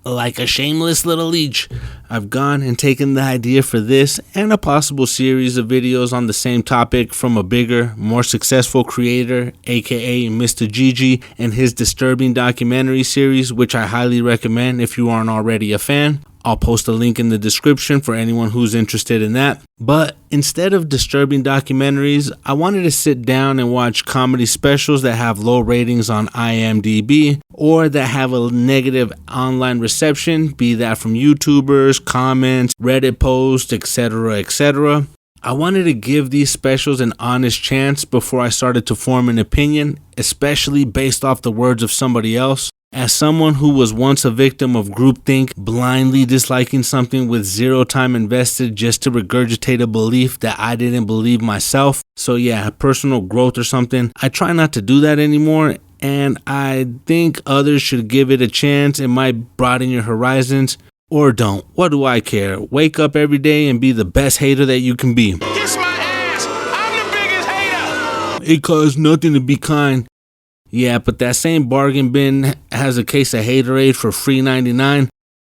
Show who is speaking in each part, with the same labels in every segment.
Speaker 1: Like a shameless little leech, I've gone and taken the idea for this and a possible series of videos on the same topic from a bigger, more successful creator, aka Mr. Gigi, and his disturbing documentary series, which I highly recommend if you aren't already a fan. I'll post a link in the description for anyone who's interested in that. But instead of disturbing documentaries, I wanted to sit down and watch comedy specials that have low ratings on IMDb or that have a negative online reception, be that from YouTubers, comments, Reddit posts, etc., etc. I wanted to give these specials an honest chance before I started to form an opinion, especially based off the words of somebody else. As someone who was once a victim of groupthink, blindly disliking something with zero time invested just to regurgitate a belief that I didn't believe myself. So yeah, personal growth or something. I try not to do that anymore, and I think others should give it a chance. It might broaden your horizons. Or don't. What do I care? Wake up every day and be the best hater that you can be.
Speaker 2: Kiss my ass! I'm the biggest hater!
Speaker 1: It costs nothing to be kind. Yeah, but that same bargain bin has a case of Haterade for free 99.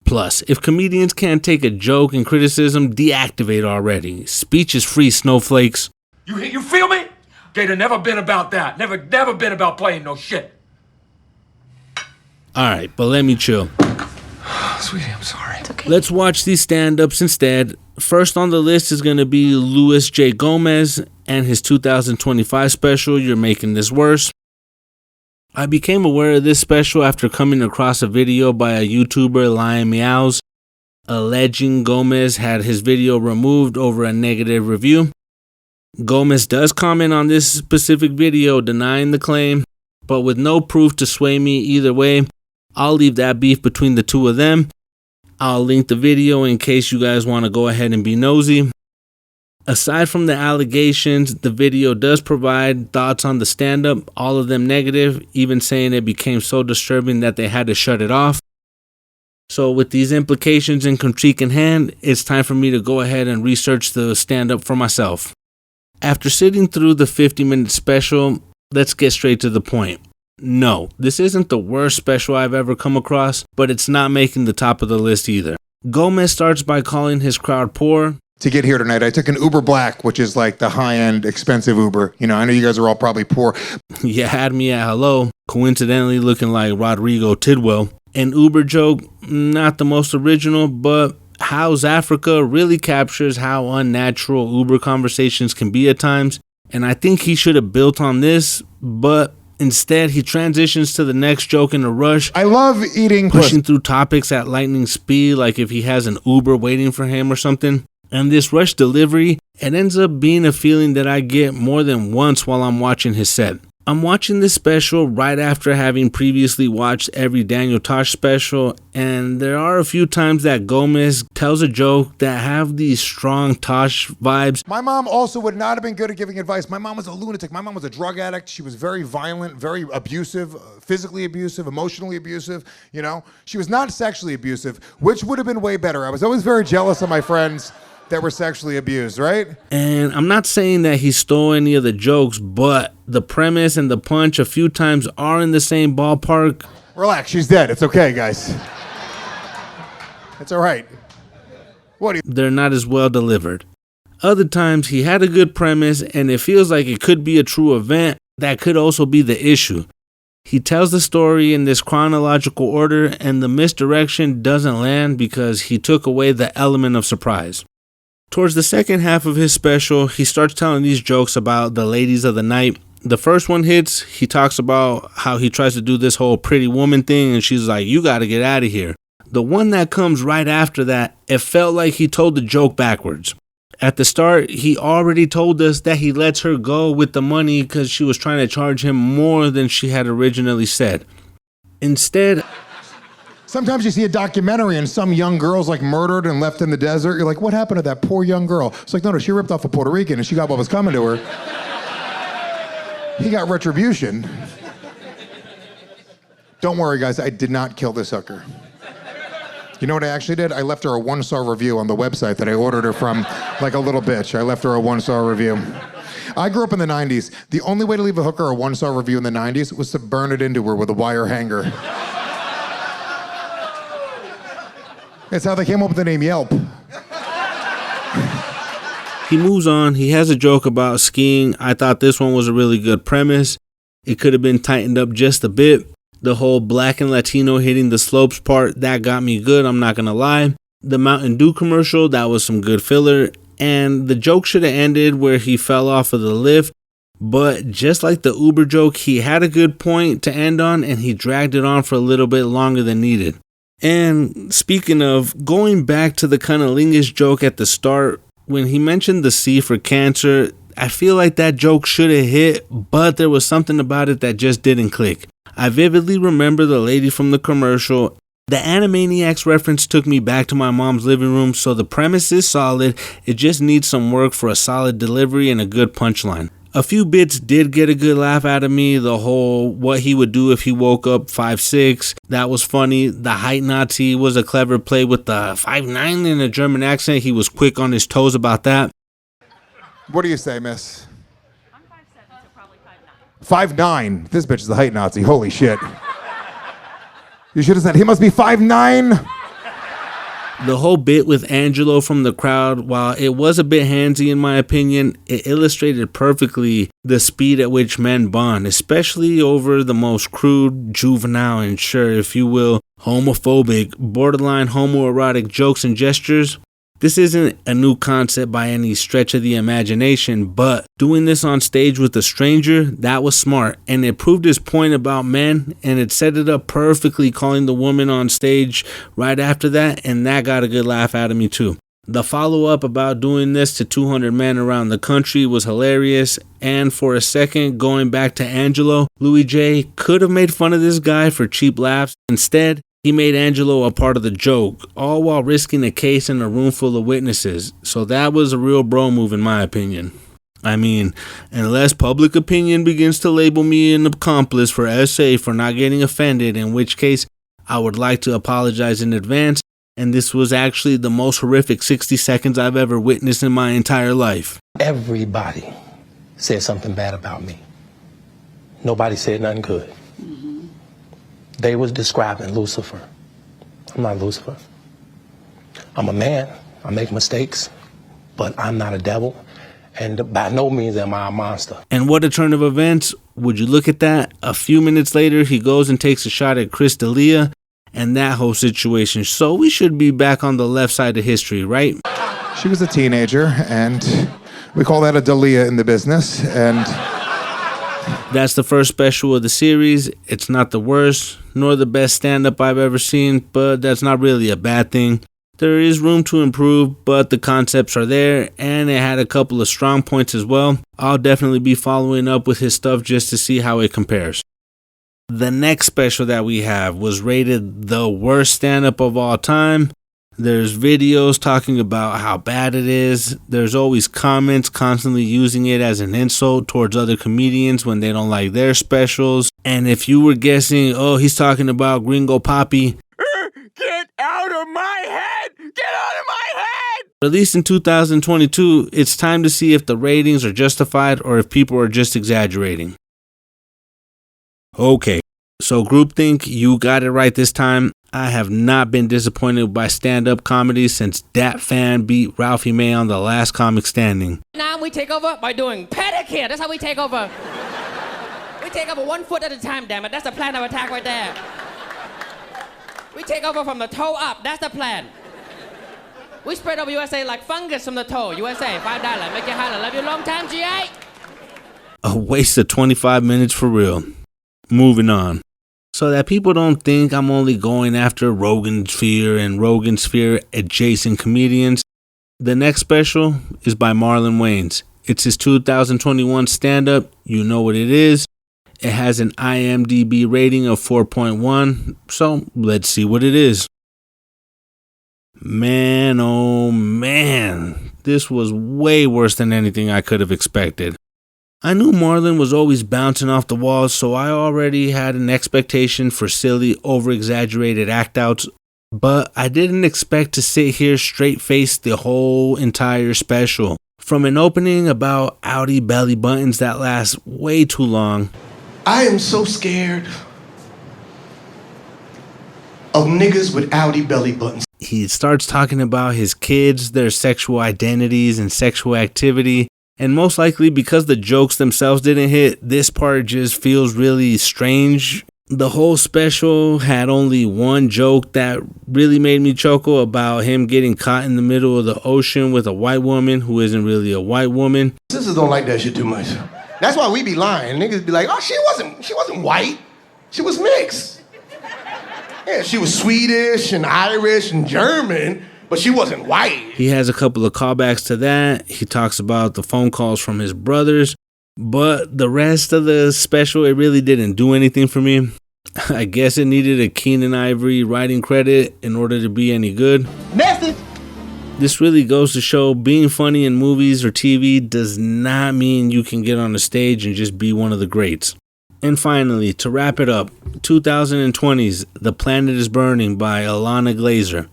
Speaker 1: Plus, if comedians can't take a joke and criticism, deactivate already. Speech is free, snowflakes.
Speaker 3: You feel me? Gator never been about that. Never been about playing no shit.
Speaker 1: Alright, but let me chill.
Speaker 3: Sweetie, I'm sorry.
Speaker 4: It's okay.
Speaker 1: Let's watch these stand-ups instead. First on the list is going to be Luis J. Gomez and his 2025 special, You're Making This Worse. I became aware of this special after coming across a video by a YouTuber, Lion Meows, alleging Gomez had his video removed over a negative review. Gomez does comment on this specific video, denying the claim, but with no proof to sway me either way. I'll leave that beef between the two of them. I'll link the video in case you guys want to go ahead and be nosy. Aside from the allegations, the video does provide thoughts on the stand-up, all of them negative, even saying it became so disturbing that they had to shut it off. So with these implications and critique in hand, it's time for me to go ahead and research the stand-up for myself. After sitting through the 50-minute special, let's get straight to the point. No, this isn't the worst special I've ever come across, but it's not making the top of the list either. Gomez starts by calling his crowd poor.
Speaker 5: To get here tonight, I took an Uber Black, which is like the high-end, expensive Uber. You know, I know you guys are all probably poor.
Speaker 1: You had me at hello, coincidentally looking like Rodrigo Tidwell. An Uber joke, not the most original, but How's Africa really captures how unnatural Uber conversations can be at times. And I think he should have built on this, but instead he transitions to the next joke in a rush.
Speaker 5: I love eating
Speaker 1: pushing through topics at lightning speed like if he has an Uber waiting for him or something. And this rush delivery, it ends up being a feeling that I get more than once while I'm watching his set. I'm watching this special right after having previously watched every Daniel Tosh special, and there are a few times that Gomez tells a joke that have these strong Tosh vibes.
Speaker 5: My mom also would not have been good at giving advice. My mom was a lunatic. My mom was a drug addict. She was very violent, very abusive, physically abusive, emotionally abusive, you know. She was not sexually abusive, which would have been way better. I was always very jealous of my friends that were sexually abused, right?
Speaker 1: And I'm not saying that he stole any of the jokes, but the premise and the punch a few times are in the same ballpark.
Speaker 5: Relax, she's dead. It's okay, guys. It's all right. What do you...
Speaker 1: They're not as well delivered. Other times he had a good premise and it feels like it could be a true event. That could also be the issue. He tells the story in this chronological order and the misdirection doesn't land because he took away the element of surprise. Towards the second half of his special, he starts telling these jokes about the ladies of the night. The first one hits, he talks about how he tries to do this whole pretty woman thing and she's like, you gotta get out of here. The one that comes right after that, it felt like he told the joke backwards. At the start, he already told us that he lets her go with the money because she was trying to charge him more than she had originally said. Instead,
Speaker 5: sometimes you see a documentary and some young girl's like murdered and left in the desert. You're like, what happened to that poor young girl? It's like, no, she ripped off a Puerto Rican and she got what was coming to her. He got retribution. Don't worry, guys, I did not kill this hooker. You know what I actually did? I left her a 1-star review on the website that I ordered her from, like a little bitch. I left her a 1-star review. I grew up in the 90s. The only way to leave a hooker a 1-star review in the 90s was to burn it into her with a wire hanger. It's how they came up with the name Yelp.
Speaker 1: He moves on. He has a joke about skiing. I thought this one was a really good premise. It could have been tightened up just a bit. The whole black and Latino hitting the slopes part, that got me good, I'm not gonna lie. The Mountain Dew commercial, that was some good filler. And the joke should have ended where he fell off of the lift. But just like the Uber joke, he had a good point to end on and he dragged it on for a little bit longer than needed. And speaking of, going back to the cunnilingus joke at the start, when he mentioned the C for cancer, I feel like that joke should have hit, but there was something about it that just didn't click. I vividly remember the lady from the commercial. The Animaniacs reference took me back to my mom's living room, so the premise is solid. It just needs some work for a solid delivery and a good punchline. A few bits did get a good laugh out of me. The whole what he would do if he woke up 5'6", that was funny. The height Nazi was a clever play with the 5'9" in a German accent. He was quick on his toes about that.
Speaker 5: What do you say, miss?
Speaker 4: I'm 5'7", so probably 5'9".
Speaker 5: 5'9". This bitch is the height Nazi. Holy shit. You should have said, he must be 5'9".
Speaker 1: The whole bit with Angelo from the crowd, while it was a bit handsy in my opinion, it illustrated perfectly the speed at which men bond, especially over the most crude, juvenile, and sure, if you will, homophobic, borderline homoerotic jokes and gestures. This isn't a new concept by any stretch of the imagination, but doing this on stage with a stranger, that was smart, and it proved his point about men, and it set it up perfectly calling the woman on stage right after that, and that got a good laugh out of me too. The follow-up about doing this to 200 men around the country was hilarious, and for a second, going back to Angelo, Louis J could have made fun of this guy for cheap laughs. Instead, he made Angelo a part of the joke, all while risking a case in a room full of witnesses. So that was a real bro move in my opinion. I mean, unless public opinion begins to label me an accomplice for SA for not getting offended, in which case I would like to apologize in advance, and this was actually the most horrific 60 seconds I've ever witnessed in my entire life.
Speaker 6: Everybody said something bad about me. Nobody said nothing good. They was describing Lucifer. I'm not Lucifer. I'm a man. I make mistakes, but I'm not a devil. And by no means am I a monster.
Speaker 1: And what a turn of events. Would you look at that? A few minutes later, he goes and takes a shot at Chris D'Elia and that whole situation. So we should be back on the left side of history, right?
Speaker 5: She was a teenager, and we call that a D'Elia in the business. And
Speaker 1: that's the first special of the series. It's not the worst, nor the best stand-up I've ever seen, but that's not really a bad thing. There is room to improve, but the concepts are there, and it had a couple of strong points as well. I'll definitely be following up with his stuff just to see how it compares. The next special that we have was rated the worst stand-up of all time. There's videos talking about how bad it is. There's always comments constantly using it as an insult towards other comedians when they don't like their specials. And if you were guessing, oh, he's talking about Gringo Papi.
Speaker 2: Get out of my head! Get out of my head!
Speaker 1: Released in 2022, it's time to see if the ratings are justified or if people are just exaggerating. Okay, so groupthink, you got it right this time. I have not been disappointed by stand-up comedy since Dat Fan beat Ralphie May on The Last Comic Standing.
Speaker 4: Now we take over by doing pedicure. That's how we take over. We take over 1 foot at a time, damn it. That's the plan of attack right there. We take over from the toe up. That's the plan. We spread over USA like fungus from the toe. USA, $5. Make it holler. Love you long time, GA.
Speaker 1: A waste of 25 minutes for real. Moving on. So that people don't think I'm only going after Rogan Sphere and Rogan Sphere adjacent comedians, the next special is by Marlon Wayans. It's his 2021 stand-up. You know what it is. It has an IMDb rating of 4.1, so let's see what it is. Man, oh man, this was way worse than anything I could have expected. I knew Marlon was always bouncing off the walls, so I already had an expectation for silly, over-exaggerated act-outs, but I didn't expect to sit here straight-faced the whole entire special. From an opening about Audi belly buttons that lasts way too long.
Speaker 7: I am so scared of niggas with Audi belly buttons.
Speaker 1: He starts talking about his kids, their sexual identities and sexual activity. And most likely because the jokes themselves didn't hit, this part just feels really strange. The whole special had only one joke that really made me chuckle about him getting caught in the middle of the ocean with a white woman who isn't really a white woman.
Speaker 7: Sisters don't like that shit too much. That's why we be lying. Niggas be like, oh, she wasn't white. She was mixed. Yeah, she was Swedish and Irish and German, but she wasn't white.
Speaker 1: He has a couple of callbacks to that. He talks about the phone calls from his brothers. But the rest of the special, it really didn't do anything for me. I guess it needed a Keenan Ivory writing credit in order to be any good.
Speaker 7: Message.
Speaker 1: This really goes to show being funny in movies or TV does not mean you can get on a stage and just be one of the greats. And finally, to wrap it up, 2020's The Planet is Burning by Ilana Glazer.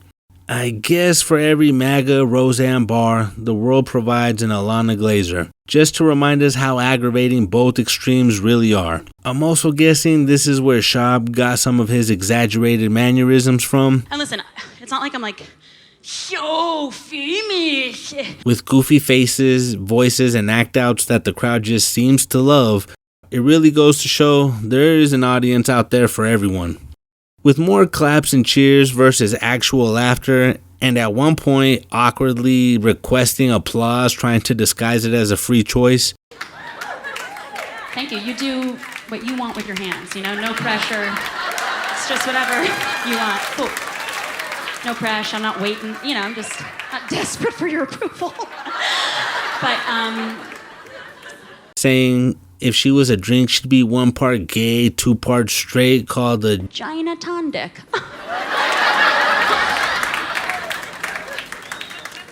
Speaker 1: I guess for every MAGA Roseanne bar, the world provides an Ilana Glazer, just to remind us how aggravating both extremes really are. I'm also guessing this is where Shab got some of his exaggerated mannerisms from.
Speaker 8: And listen, it's not like I'm like, so famous.
Speaker 1: With goofy faces, voices, and act outs that the crowd just seems to love, it really goes to show there is an audience out there for everyone. With more claps and cheers versus actual laughter, and at one point awkwardly requesting applause, trying to disguise it as a free choice.
Speaker 8: Thank you. You do what you want with your hands, you know, no pressure. It's just whatever you want. Cool. No pressure, I'm not waiting, you know, I'm just not desperate for your approval. But,
Speaker 1: saying if she was a drink, she'd be 1 part gay, 2 parts straight, called a
Speaker 8: Gina Tondick.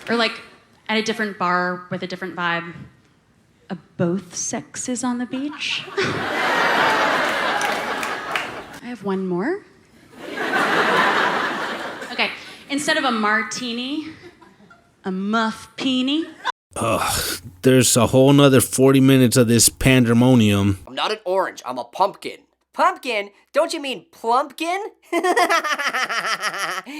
Speaker 8: Or like at a different bar with a different vibe, a both sexes on the beach. I have one more. Okay, instead of a martini, a muff-peeny.
Speaker 1: Ugh, there's a whole nother 40 minutes of this pandemonium.
Speaker 9: I'm not an orange, I'm a pumpkin. Pumpkin? Don't you mean plumpkin?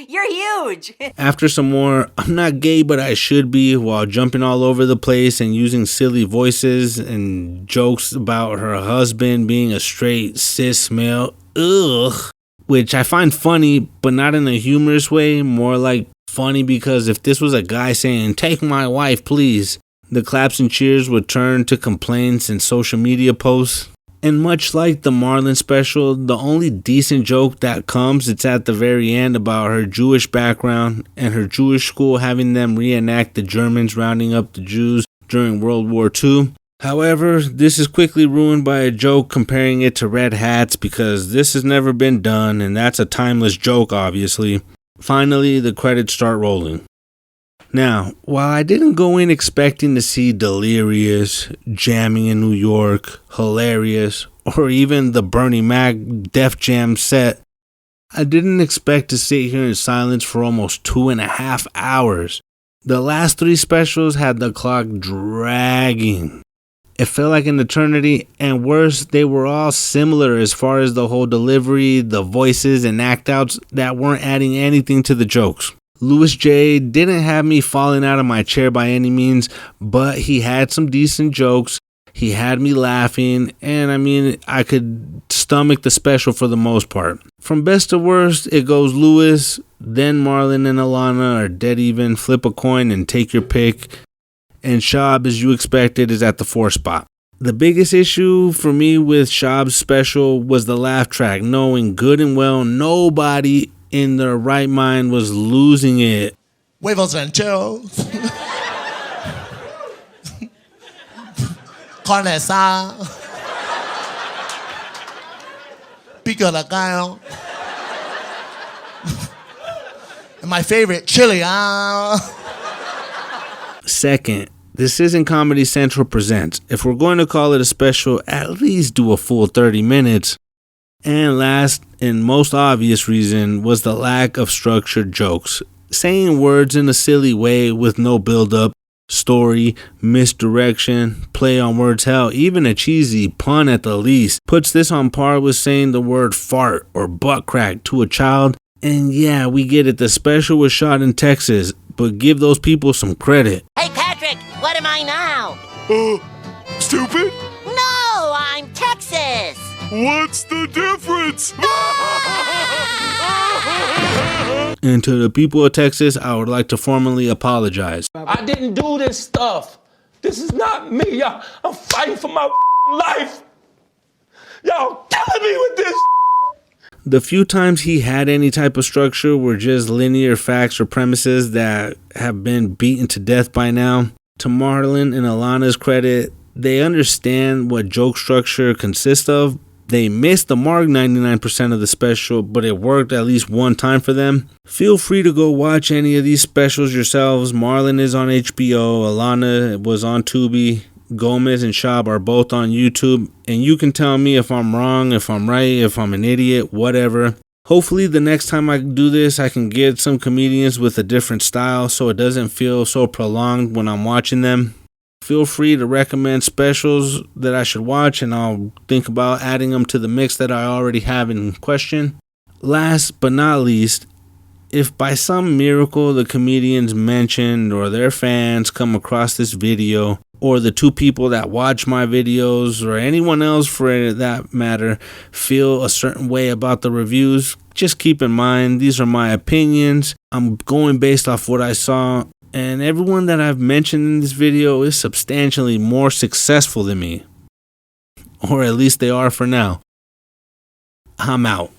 Speaker 9: You're huge!
Speaker 1: After some more, I'm not gay but I should be, while jumping all over the place and using silly voices and jokes about her husband being a straight cis male. Ugh. Which I find funny, but not in a humorous way, more like funny because if this was a guy saying, "Take my wife, please," the claps and cheers would turn to complaints and social media posts. And much like the Marlon special, the only decent joke that comes, it's at the very end about her Jewish background and her Jewish school having them reenact the Germans rounding up the Jews during World War II. However, this is quickly ruined by a joke comparing it to Red Hats because this has never been done and that's a timeless joke, obviously. Finally, the credits start rolling. Now, while I didn't go in expecting to see Delirious, Jamming in New York, Hilarious, or even the Bernie Mac Def Jam set, I didn't expect to sit here in silence for almost 2.5 hours. The last 3 specials had the clock dragging. It felt like an eternity, and worse, they were all similar as far as the whole delivery, the voices, and act outs that weren't adding anything to the jokes. Louis J. didn't have me falling out of my chair by any means, but he had some decent jokes. He had me laughing, and I could stomach the special for the most part. From best to worst, it goes Louis, then Marlon and Ilana are dead even, flip a coin and take your pick. And Shab, as you expected, is at the 4th spot. The biggest issue for me with Shab's special was the laugh track, knowing good and well nobody in their right mind was losing it.
Speaker 10: Huevos rancheros. Carne asada. Pico de gallo. And my favorite, chili.
Speaker 1: Second, this isn't Comedy Central Presents. If we're going to call it a special, at least do a full 30 minutes. And last and most obvious reason was the lack of structured jokes. Saying words in a silly way with no build-up, story, misdirection, play on words, hell, even a cheesy pun at the least, puts this on par with saying the word fart or butt crack to a child And yeah, we get it, the special was shot in Texas, but give those people some credit.
Speaker 11: Hey, Patrick, what am I now?
Speaker 2: Stupid?
Speaker 11: No, I'm Texas.
Speaker 2: What's the difference?
Speaker 1: And to the people of Texas, I would like to formally apologize.
Speaker 3: I didn't do this stuff. This is not me. I'm fighting for my life. Y'all killing me with this.
Speaker 1: The few times he had any type of structure were just linear facts or premises that have been beaten to death by now. To Marlon and Ilana's credit, they understand what joke structure consists of. They missed the mark 99% of the special, but it worked at least one time for them. Feel free to go watch any of these specials yourselves. Marlon is on HBO, Ilana was on Tubi, Gomez and Shab are both on YouTube, and you can tell me if I'm wrong, if I'm right, if I'm an idiot, whatever. Hopefully the next time I do this, I can get some comedians with a different style so it doesn't feel so prolonged when I'm watching them. Feel free to recommend specials that I should watch, and I'll think about adding them to the mix that I already have in question. Last but not least, if by some miracle the comedians mentioned or their fans come across this video, or the two people that watch my videos, or anyone else for that matter, feel a certain way about the reviews, just keep in mind these are my opinions. I'm going based off what I saw, and everyone that I've mentioned in this video is substantially more successful than me. Or at least they are for now. I'm out.